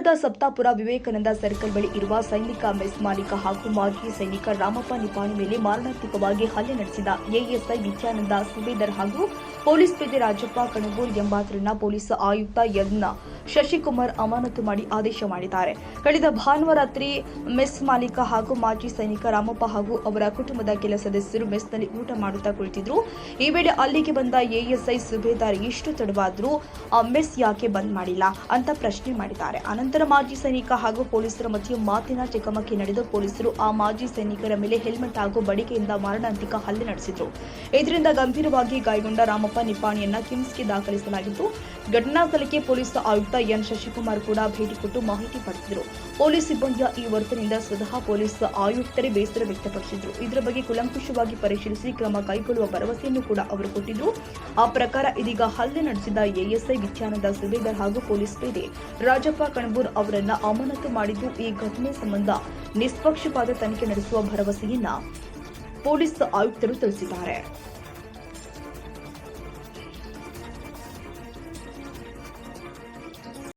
ನಗರದ ಸಪ್ತಾಪುರ ವಿವೇಕಾನಂದ ಸರ್ಕಲ್ ಬಳಿ ಇರುವ ಸೈನಿಕ ಮೆಸ್ ಮಾಲೀಕ ಹಾಗೂ ಮಾಜಿ ಸೈನಿಕ ರಾಮಪ್ಪ ನಿಪಾಣಿ ಮೇಲೆ ಮಾರಣಾಂತಿಕವಾಗಿ ಹಲ್ಲೆ ನಡೆಸಿದ ಎಎಸ್ಐ ವಿದ್ಯಾನಂದ ಸುಬೇದರ್ ಹಾಗೂ ಪೊಲೀಸ್ ಪೇದೆ ರಾಜಪ್ಪ ಕಣಬೂರ್ ಎಂಬಾತರನ್ನ ಪೊಲೀಸ್ ಆಯುಕ್ತ ಎನ್ ಶಶಿಕುಮಾರ್ ಅಮಾನತು ಮಾಡಿ ಆದೇಶ ಮಾಡಿದ್ದಾರೆ. ಕಳೆದ ಭಾನುವಾರ ರಾತ್ರಿ ಮೆಸ್ ಮಾಲೀಕ ಹಾಗೂ ಮಾಜಿ ಸೈನಿಕ ರಾಮಪ್ಪ ಹಾಗೂ ಅವರ ಕುಟುಂಬದ ಕೆಲ ಸದಸ್ಯರು ಮೆಸ್ನಲ್ಲಿ ಊಟ ಮಾಡುತ್ತಾ ಕುಳಿತಿದ್ರು. ಈ ವೇಳೆ ಅಲ್ಲಿಗೆ ಬಂದ ಎಎಸ್ಐ ಸುಬೇದಾರ್ ಎಷ್ಟು ತಡವಾದರೂ ಮೆಸ್ ಯಾಕೆ ಬಂದ್ ಮಾಡಿಲ್ಲ ಅಂತ ಪ್ರಶ್ನೆ ಮಾಡಿದ್ದಾರೆ. ಅನಂತರ ಮಾಜಿ ಸೈನಿಕ ಹಾಗೂ ಪೊಲೀಸರ ಮಧ್ಯೆ ಮಾತಿನ ಚಕಮಕಿ ನಡೆದು ಪೊಲೀಸರು ಆ ಮಾಜಿ ಸೈನಿಕರ ಮೇಲೆ ಹೆಲ್ಮೆಟ್ ಹಾಗೂ ಬಡಿಗೆಯಿಂದ ಮಾರಣಾಂತಿಕ ಹಲ್ಲೆ ನಡೆಸಿದ್ರು. ಇದರಿಂದ ಗಂಭೀರವಾಗಿ ಗಾಯಗೊಂಡ ರಾಮಪ್ಪ ನಿಪಾಣಿಯನ್ನ ಕಿಮ್ಸ್ಗೆ ದಾಖಲಿಸಲಾಗಿದ್ದು, ಘಟನಾ ಸ್ಥಳಕ್ಕೆ ಪೊಲೀಸ್ ಆಯುಕ್ತ ಎನ್ ಶಶಿಕುಮಾರ್ ಕೂಡ ಭೇಟಿ ಕೊಟ್ಟು ಮಾಹಿತಿ ಪಡೆದಿದ್ದರು. ಪೊಲೀಸ್ ಸಿಬ್ಬಂದಿಯ ಈ ವರ್ತನೆಯಿಂದ ಸ್ವತಃ ಪೊಲೀಸ್ ಆಯುಕ್ತರೇ ಬೇಸರ ವ್ಯಕ್ತಪಡಿಸಿದ್ರು. ಇದರ ಬಗ್ಗೆ ಕೂಲಂಕುಷವಾಗಿ ಪರಿಶೀಲಿಸಿ ಕ್ರಮ ಕೈಗೊಳ್ಳುವ ಭರವಸೆಯನ್ನು ಕೂಡ ಅವರು ಕೊಟ್ಟಿದ್ರು. ಆ ಪ್ರಕಾರ ಇದೀಗ ಹಲ್ಲೆ ನಡೆಸಿದ ಎಎಸ್ಐ ವಿದ್ಯಾನಂದ ಸುಬೇದರ್ ಹಾಗೂ ಪೊಲೀಸ್ ಪೇದೆ ರಾಜಪ್ಪ ಕಣಬೂರ್ ಅವರನ್ನ ಅಮಾನತು ಮಾಡಿದ್ದು, ಈ ಘಟನೆ ಸಂಬಂಧ ನಿಷ್ಪಕ್ಷಪಾತ ತನಿಖೆ ನಡೆಸುವ ಭರವಸೆಯನ್ನ ಪೊಲೀಸ್ ಆಯುಕ್ತರು ತಿಳಿಸಿದ್ದಾರೆ.